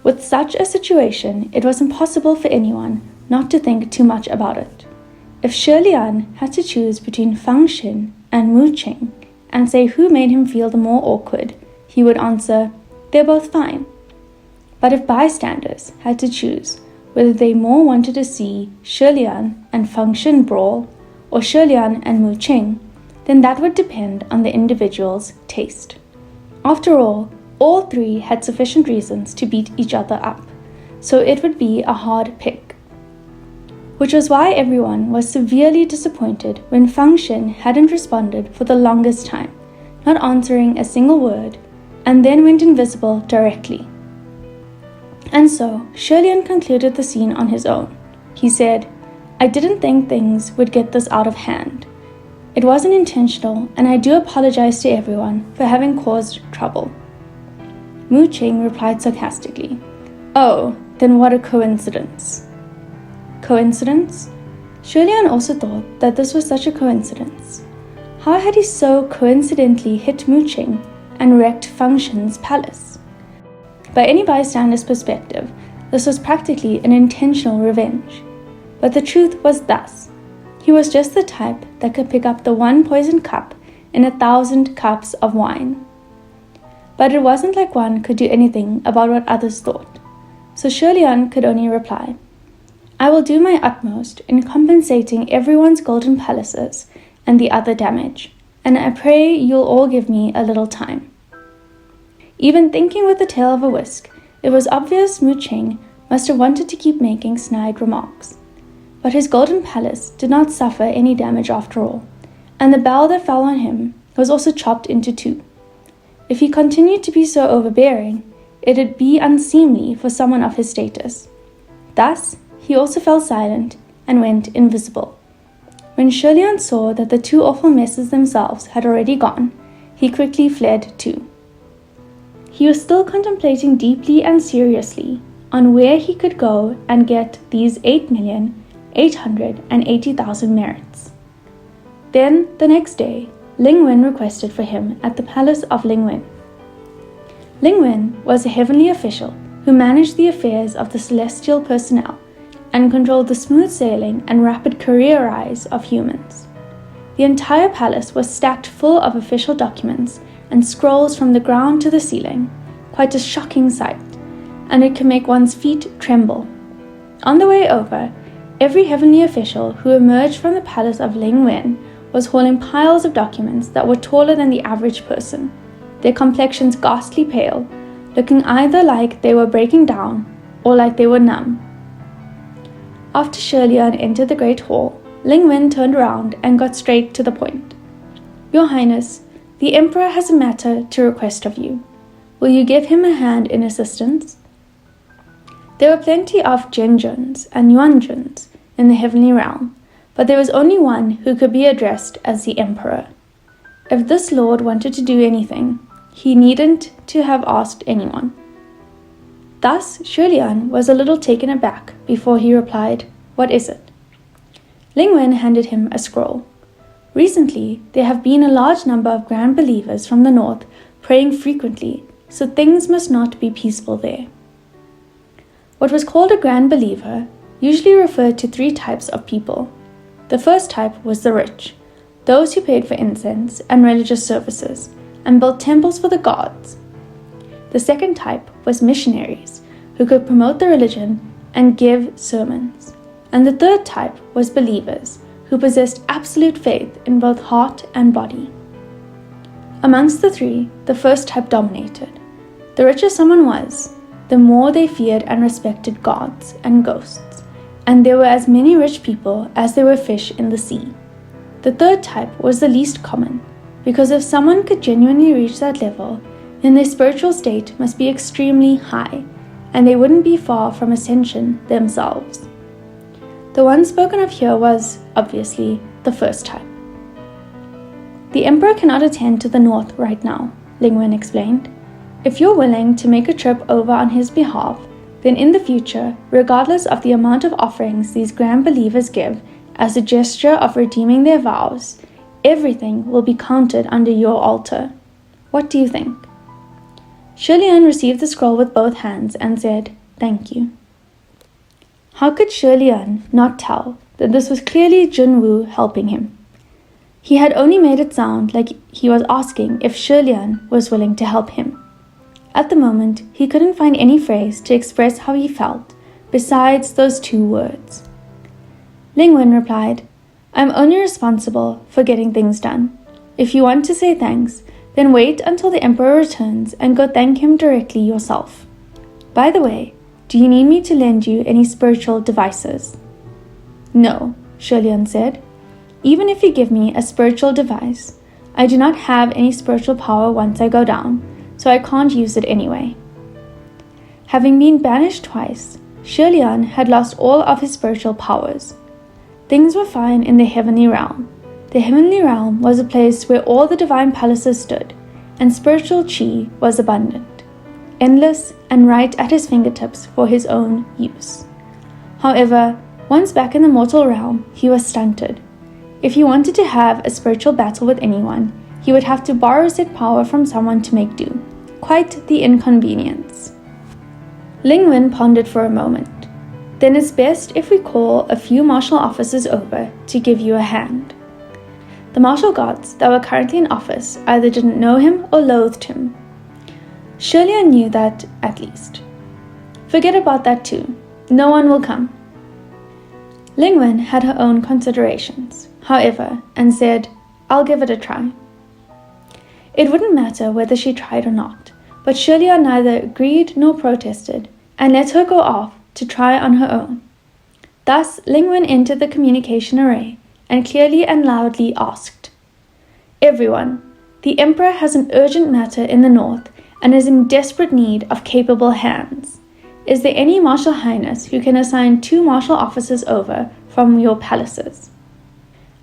With such a situation, it was impossible for anyone not to think too much about it. If Shi Lian had to choose between Fang Xin and Mu Qing and say who made him feel the more awkward, he would answer, "They're both fine." But if bystanders had to choose whether they more wanted to see Shi Lian and Fang Xin brawl or Shi Lian and Mu Qing, then that would depend on the individual's taste. After all three had sufficient reasons to beat each other up, so it would be a hard pick. Which was why everyone was severely disappointed when Fang Xin hadn't responded for the longest time, not answering a single word, and then went invisible directly. And so, Shi Lian concluded the scene on his own. He said, "I didn't think things would get this out of hand. It wasn't intentional, and I do apologize to everyone for having caused trouble." Mu Qing replied sarcastically, "Oh, then what a coincidence." Coincidence? Shi Lian also thought that this was such a coincidence. How had he so coincidentally hit Mu Qing and wrecked Fang Xin's palace? By any bystander's perspective, this was practically an intentional revenge. But the truth was thus: he was just the type that could pick up the one poisoned cup in 1,000 cups of wine. But it wasn't like one could do anything about what others thought, so Shi Lian could only reply, "I will do my utmost in compensating everyone's golden palaces and the other damage, and I pray you'll all give me a little time." Even thinking with the tail of a whisk, it was obvious Mu Qing must have wanted to keep making snide remarks. But his golden palace did not suffer any damage after all, and the bell that fell on him was also chopped into two. If he continued to be so overbearing, it'd be unseemly for someone of his status. Thus, he also fell silent and went invisible. When Shi Lian saw that the two awful messes themselves had already gone, he quickly fled too. He was still contemplating deeply and seriously on where he could go and get these 8,880,000 merits. Then, the next day, Ling Wen requested for him at the palace of Ling Wen. Ling Wen was a heavenly official who managed the affairs of the celestial personnel and controlled the smooth sailing and rapid career rise of humans. The entire palace was stacked full of official documents and scrolls from the ground to the ceiling, quite a shocking sight, and it could make one's feet tremble. On the way over, every heavenly official who emerged from the palace of Ling Wen was hauling piles of documents that were taller than the average person, their complexions ghastly pale, looking either like they were breaking down or like they were numb. After Shi Lian entered the Great Hall, Ling Wen turned around and got straight to the point. "Your Highness, the Emperor has a matter to request of you. Will you give him a hand in assistance?" There were plenty of Zhenjuns and Yuanjuns in the heavenly realm, but there was only one who could be addressed as the Emperor. If this lord wanted to do anything, he needn't to have asked anyone. Thus, Shi Lian was a little taken aback before he replied, "What is it?" Ling Wen handed him a scroll. "Recently, there have been a large number of grand believers from the north praying frequently, so things must not be peaceful there." What was called a grand believer usually referred to three types of people. The first type was the rich, those who paid for incense and religious services, and built temples for the gods. The second type was missionaries, who could promote the religion and give sermons. And the third type was believers, who possessed absolute faith in both heart and body. Amongst the three, the first type dominated. The richer someone was, the more they feared and respected gods and ghosts, and there were as many rich people as there were fish in the sea. The third type was the least common, because if someone could genuinely reach that level, then their spiritual state must be extremely high, and they wouldn't be far from ascension themselves. The one spoken of here was, obviously, the first type. "The Emperor cannot attend to the north right now," Ling Wen explained. "If you're willing to make a trip over on his behalf, then in the future, regardless of the amount of offerings these grand believers give as a gesture of redeeming their vows, everything will be counted under your altar. What do you think?" Shilian received the scroll with both hands and said, "Thank you." How could Shilian not tell that this was clearly Junwu helping him? He had only made it sound like he was asking if Shilian was willing to help him. At the moment, he couldn't find any phrase to express how he felt besides those two words. Lingwen replied, "I'm only responsible for getting things done. If you want to say thanks, then wait until the Emperor returns and go thank him directly yourself. By the way, do you need me to lend you any spiritual devices?" "No," Shilian said. "Even if you give me a spiritual device, I do not have any spiritual power once I go down, so I can't use it anyway." Having been banished twice, Shilian had lost all of his spiritual powers. Things were fine in the heavenly realm. The heavenly realm was a place where all the divine palaces stood, and spiritual chi was abundant, endless and right at his fingertips for his own use. However, once back in the mortal realm, he was stunted. If he wanted to have a spiritual battle with anyone, he would have to borrow said power from someone to make do. Quite the inconvenience. Lingwen pondered for a moment. "Then it's best if we call a few martial officers over to give you a hand." The martial gods that were currently in office either didn't know him or loathed him. Shilian knew that, at least. "Forget about that too. No one will come." Lingwen had her own considerations, however, and said, "I'll give it a try." It wouldn't matter whether she tried or not, but Shilian neither agreed nor protested, and let her go off to try on her own. Thus Lingwen entered the communication array and clearly and loudly asked, "Everyone, the Emperor has an urgent matter in the north and is in desperate need of capable hands. Is there any martial highness who can assign 2 martial officers over from your palaces?"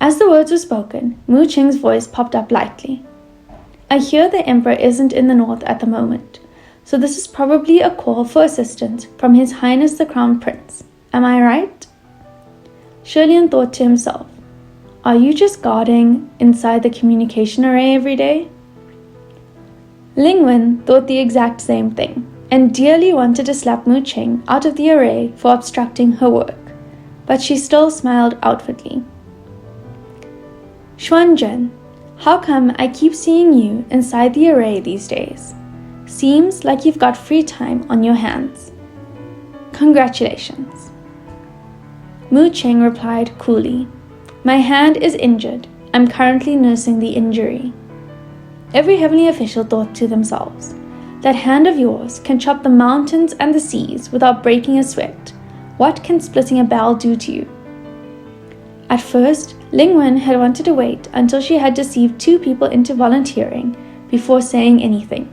As the words were spoken, Mu Qing's voice popped up lightly. "I hear the Emperor isn't in the north at the moment, so this is probably a call for assistance from His Highness the Crown Prince. Am I right?" Shilian thought to himself, "Are you just guarding inside the communication array every day?" Lingwen thought the exact same thing, and dearly wanted to slap Mu Qing out of the array for obstructing her work, but she still smiled outwardly. "Xuanzhen, how come I keep seeing you inside the array these days? Seems like you've got free time on your hands. Congratulations." Mu Qing replied coolly, "My hand is injured. I'm currently nursing the injury." Every heavenly official thought to themselves, "That hand of yours can chop the mountains and the seas without breaking a sweat. What can splitting a bell do to you?" At first, Lingwen had wanted to wait until she had deceived 2 people into volunteering before saying anything.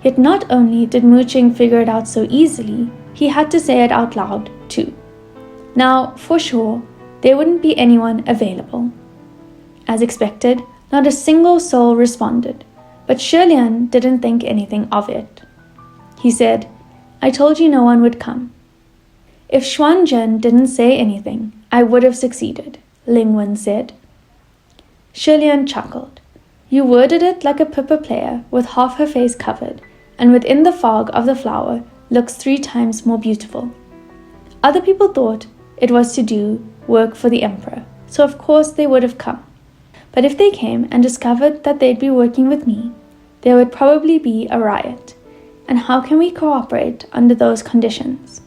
Yet not only did Mu Qing figure it out so easily, he had to say it out loud too. Now, for sure, there wouldn't be anyone available. As expected, not a single soul responded, but Shilian didn't think anything of it. He said, "I told you no one would come." "If Xuanzhen didn't say anything, I would have succeeded," Lingwen said. Shilian chuckled. "You worded it like a pippa player with half her face covered, and within the fog of the flower looks 3 times more beautiful. Other people thought it was to do work for the Emperor, so of course they would have come. But if they came and discovered that they'd be working with me, there would probably be a riot. And how can we cooperate under those conditions?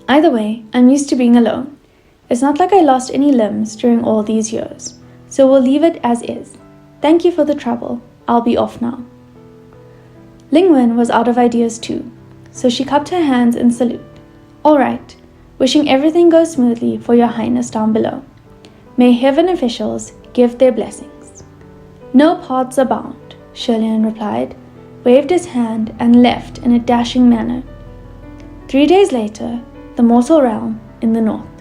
Either way, I'm used to being alone. It's not like I lost any limbs during all these years, so we'll leave it as is. Thank you for the trouble. I'll be off now." Lingwen was out of ideas too, so she cupped her hands in salute. "All right. Wishing everything goes smoothly for your highness down below. May heaven officials give their blessings." "No paths are bound," Shilian replied, waved his hand and left in a dashing manner. 3 days later, the mortal realm in the north.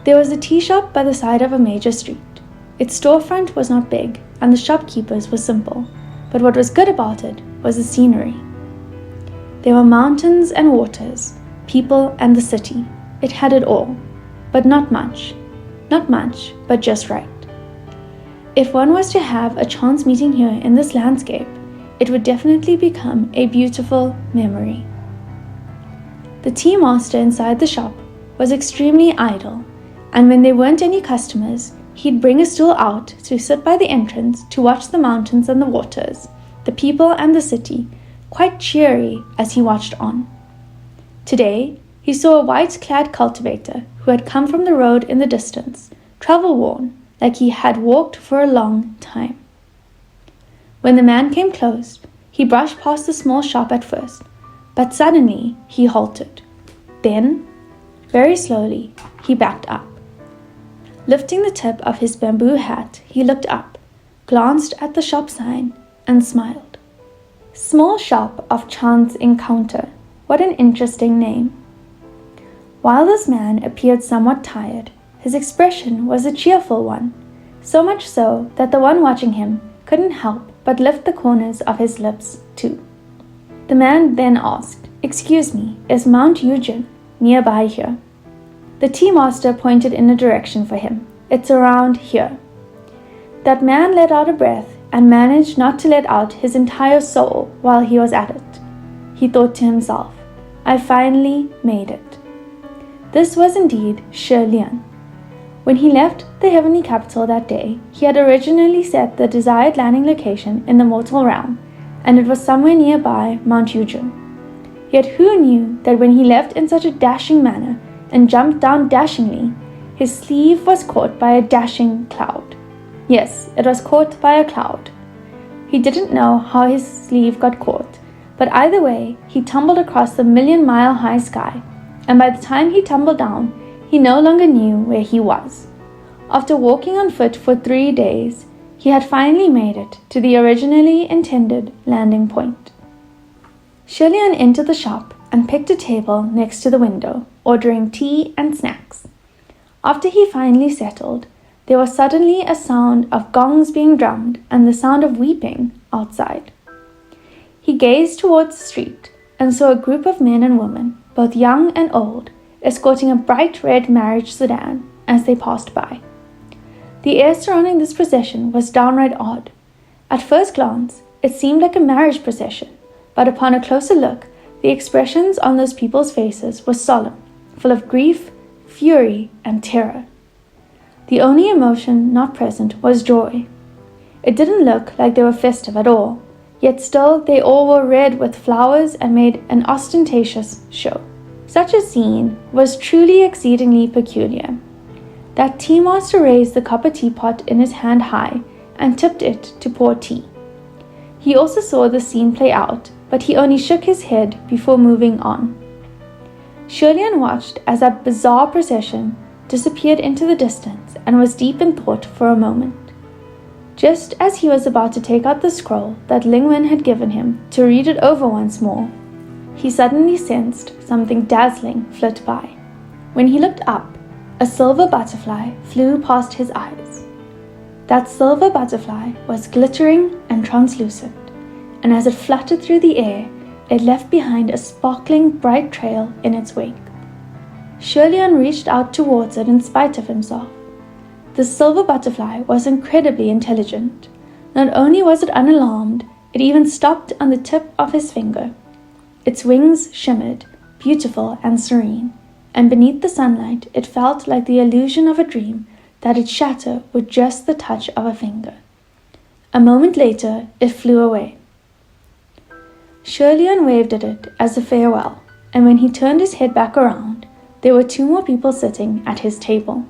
There was a tea shop by the side of a major street. Its storefront was not big, and the shopkeepers were simple, but what was good about it was the scenery. There were mountains and waters, people and the city. It had it all, but not much. Not much, but just right. If one was to have a chance meeting here in this landscape, it would definitely become a beautiful memory. The tea master inside the shop was extremely idle, and when there weren't any customers, he'd bring a stool out to sit by the entrance to watch the mountains and the waters, the people and the city, quite cheery as he watched on. Today, he saw a white-clad cultivator who had come from the road in the distance, travel-worn, like he had walked for a long time. When the man came close, he brushed past the small shop at first, but suddenly he halted. Then, very slowly, he backed up. Lifting the tip of his bamboo hat, he looked up, glanced at the shop sign, and smiled. Small Shop of Chance Encounter. What an interesting name. While this man appeared somewhat tired, his expression was a cheerful one, so much so that the one watching him couldn't help but lift the corners of his lips too. The man then asked, "Excuse me, is Mount Eugen nearby here?" The tea master pointed in a direction for him. "It's around here." That man let out a breath and managed not to let out his entire soul while he was at it. He thought to himself, "I finally made it." This was indeed Shi Lian. When he left the heavenly capital that day, he had originally set the desired landing location in the mortal realm, and it was somewhere nearby Mount Eugen. Yet who knew that when he left in such a dashing manner and jumped down dashingly, his sleeve was caught by a dashing cloud. Yes, it was caught by a cloud. He didn't know how his sleeve got caught, but either way, he tumbled across the million-mile-high sky, and by the time he tumbled down, he no longer knew where he was. After walking on foot for 3 days, he had finally made it to the originally intended landing point. Shi Lian entered the shop and picked a table next to the window, ordering tea and snacks. After he finally settled, there was suddenly a sound of gongs being drummed and the sound of weeping outside. He gazed towards the street and saw a group of men and women, both young and old, escorting a bright red marriage sedan as they passed by. The air surrounding this procession was downright odd. At first glance, it seemed like a marriage procession, but upon a closer look, the expressions on those people's faces were solemn, full of grief, fury, and terror. The only emotion not present was joy. It didn't look like they were festive at all, yet still they all wore red with flowers and made an ostentatious show. Such a scene was truly exceedingly peculiar. That tea master raised the copper teapot in his hand high and tipped it to pour tea. He also saw the scene play out, but he only shook his head before moving on. Shi Lian watched as that bizarre procession disappeared into the distance and was deep in thought for a moment. Just as he was about to take out the scroll that Ling Wen had given him to read it over once more, he suddenly sensed something dazzling flit by. When he looked up, a silver butterfly flew past his eyes. That silver butterfly was glittering and translucent, and as it fluttered through the air, it left behind a sparkling bright trail in its wake. Shi Lian reached out towards it in spite of himself. The silver butterfly was incredibly intelligent. Not only was it unalarmed, it even stopped on the tip of his finger. Its wings shimmered, beautiful and serene, and beneath the sunlight it felt like the illusion of a dream that would shatter with just the touch of a finger. A moment later, it flew away. Shi Lian waved at it as a farewell, and when he turned his head back around, there were 2 more people sitting at his table.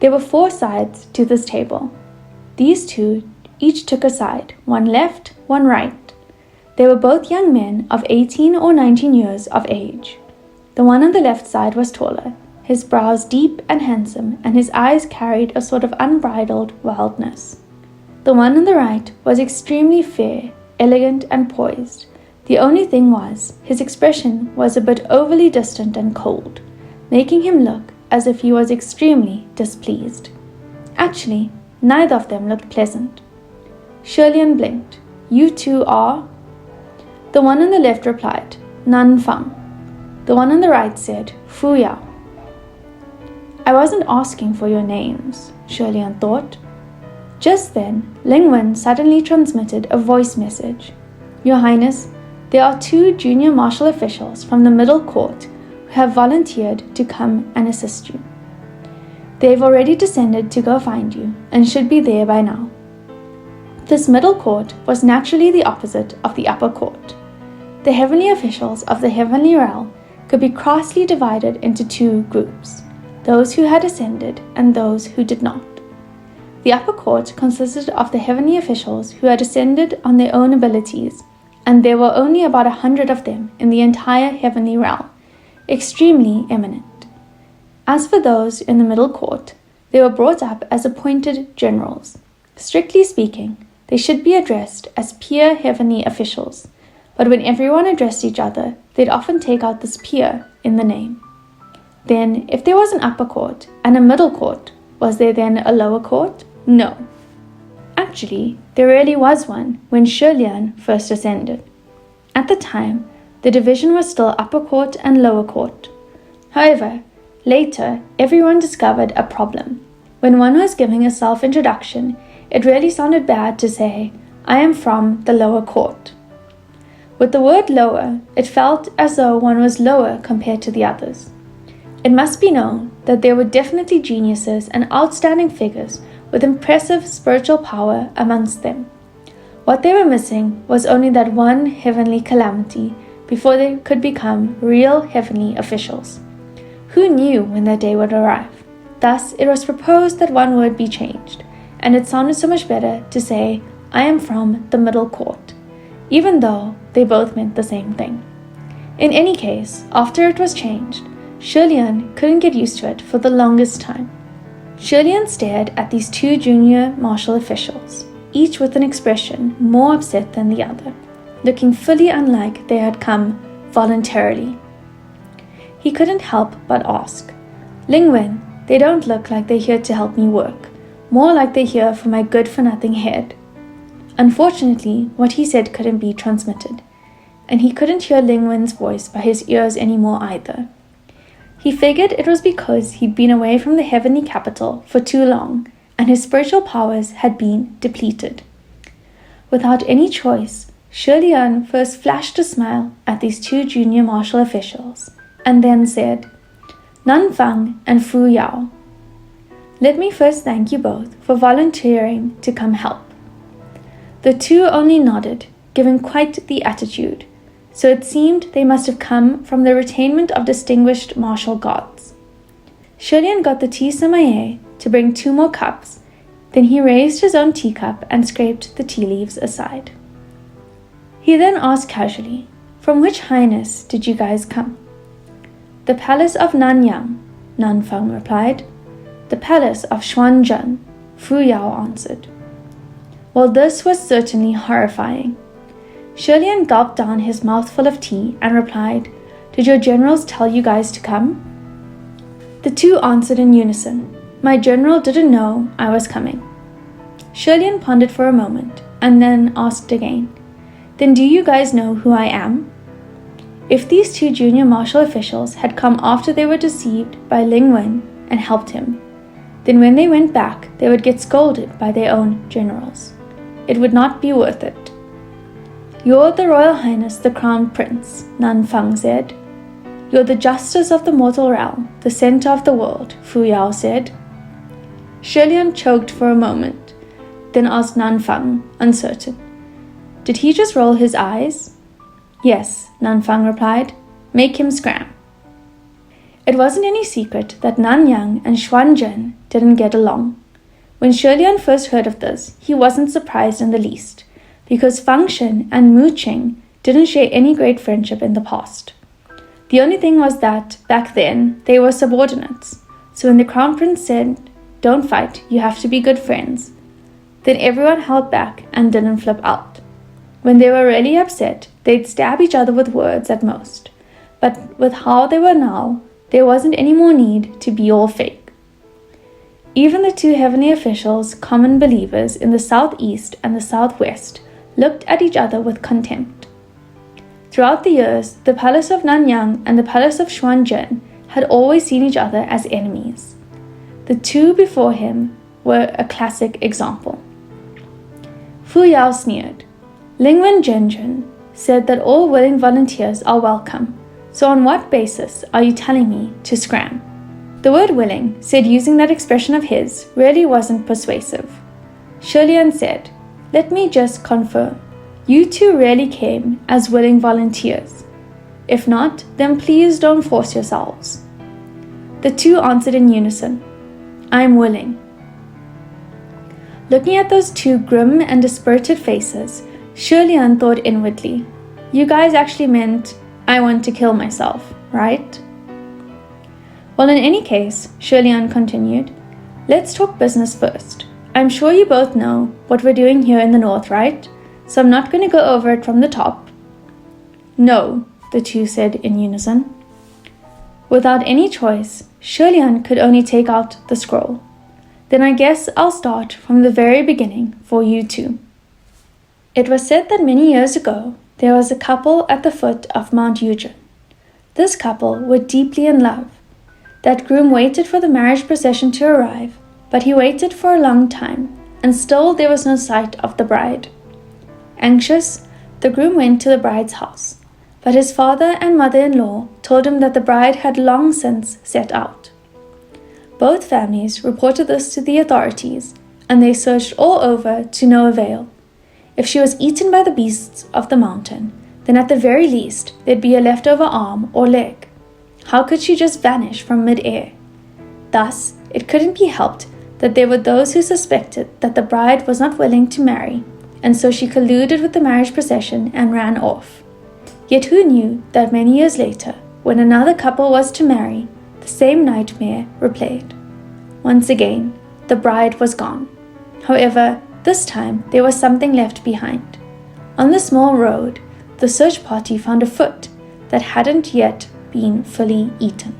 There were 4 sides to this table. These 2 each took a side, one left, one right. They were both young men of 18 or 19 years of age. The one on the left side was taller, his brows deep and handsome, and his eyes carried a sort of unbridled wildness. The one on the right was extremely fair, elegant and poised. The only thing was, his expression was a bit overly distant and cold, making him look as if he was extremely displeased. Actually, neither of them looked pleasant. Shi Lian blinked. "You 2 are?" The one on the left replied, "Nan Fang." The one on the right said, "Fu Yao." "I wasn't asking for your names," Shi Lian thought. Just then, Ling Wen suddenly transmitted a voice message. Your Highness, there are 2 junior martial officials from the middle court who have volunteered to come and assist you. They've already descended to go find you and should be there by now. This middle court was naturally the opposite of the upper court. The heavenly officials of the heavenly realm could be crassly divided into 2 groups, those who had ascended and those who did not. The upper court consisted of the heavenly officials who had ascended on their own abilities, and there were only about 100 of them in the entire heavenly realm, extremely eminent. As for those in the middle court, they were brought up as appointed generals. Strictly speaking, they should be addressed as peer heavenly officials, but when everyone addressed each other, they'd often take out this peer in the name. Then, if there was an upper court and a middle court, was there then a lower court? No. Actually, there really was one when Shilian first ascended. At the time, the division was still upper court and lower court. However, later, everyone discovered a problem. When one was giving a self-introduction, it really sounded bad to say, "I am from the lower court." With the word lower, it felt as though one was lower compared to the others. It must be known that there were definitely geniuses and outstanding figures with impressive spiritual power amongst them. What they were missing was only that one heavenly calamity before they could become real heavenly officials. Who knew when that day would arrive? Thus, it was proposed that one word be changed, and it sounded so much better to say, "I am from the middle court," even though they both meant the same thing. In any case, after it was changed, Shilian couldn't get used to it for the longest time. Shilian stared at these 2 junior martial officials, each with an expression more upset than the other, looking fully unlike they had come voluntarily. He couldn't help but ask, "Lingwen, they don't look like they're here to help me work, more like they're here for my good-for-nothing head." Unfortunately, what he said couldn't be transmitted, and he couldn't hear Lingwen's voice by his ears anymore either. He figured it was because he'd been away from the heavenly capital for too long, and his spiritual powers had been depleted. Without any choice, Shilian first flashed a smile at these 2 junior martial officials, and then said, "Nanfang and Fu Yao, let me first thank you both for volunteering to come help." The 2 only nodded, giving quite the attitude, so it seemed they must have come from the retainment of distinguished martial gods. Shilian got the tea sommelier to bring 2 more cups, then he raised his own teacup and scraped the tea leaves aside. He then asked casually, "From which highness did you guys come?" "The palace of Nanyang," Nanfang replied. "The palace of Xuanzhen," Fu Yao answered. Well, this was certainly horrifying. Shilian gulped down his mouthful of tea and replied, "Did your generals tell you guys to come?" The 2 answered in unison, "My general didn't know I was coming." Shilian pondered for a moment and then asked again, "Then do you guys know who I am?" If these 2 junior martial officials had come after they were deceived by Lingwen and helped him, then when they went back, they would get scolded by their own generals. It would not be worth it. "You're the Royal Highness, the Crown Prince," Nanfang said. "You're the Justice of the mortal realm, the center of the world," Fu Yao said. Shilian choked for a moment, then asked Nanfang, uncertain, "Did he just roll his eyes?" "Yes," Nanfang replied. "Make him scram." It wasn't any secret that Nanyang and Xuanzhen didn't get along. When Shilian first heard of this, he wasn't surprised in the least, because Fangshen and Mu Qing didn't share any great friendship in the past. The only thing was that, back then, they were subordinates, so when the Crown Prince said, "Don't fight, you have to be good friends," then everyone held back and didn't flip out. When they were really upset, they'd stab each other with words at most, but with how they were now, there wasn't any more need to be all fake. Even the 2 heavenly officials, common believers in the southeast and the southwest, looked at each other with contempt. Throughout the years, the palace of Nanyang and the palace of Xuanzhen had always seen each other as enemies. The 2 before him were a classic example. Fu Yao sneered. "Lingwen Zhenzhen, said that all willing volunteers are welcome. So on what basis are you telling me to scram? The word willing, said using that expression of his, really wasn't persuasive. Shilian said, "Let me just confirm. You two really came as willing volunteers. If not, then please don't force yourselves." The two answered in unison, "I'm willing." Looking at those two grim and dispirited faces, Shilian thought inwardly, "You guys actually meant I want to kill myself, right?" Well, in any case, Shilian continued, "Let's talk business first. I'm sure you both know what we're doing here in the north, right? So I'm not going to go over it from the top." "No," the two said in unison. Without any choice, Shilian could only take out the scroll. "Then I guess I'll start from the very beginning for you two." It was said that many years ago, there was a couple at the foot of Mount Yujin. This couple were deeply in love. That groom waited for the marriage procession to arrive, but he waited for a long time, and still there was no sight of the bride. Anxious, the groom went to the bride's house, but his father and mother-in-law told him that the bride had long since set out. Both families reported this to the authorities, and they searched all over to no avail. If she was eaten by the beasts of the mountain, then at the very least there'd be a leftover arm or leg. How could she just vanish from mid-air? Thus, it couldn't be helped that there were those who suspected that the bride was not willing to marry, and so she colluded with the marriage procession and ran off. Yet who knew that many years later, when another couple was to marry, the same nightmare replayed. Once again, the bride was gone. However, this time there was something left behind. On the small road, the search party found a foot that hadn't yet been fully eaten.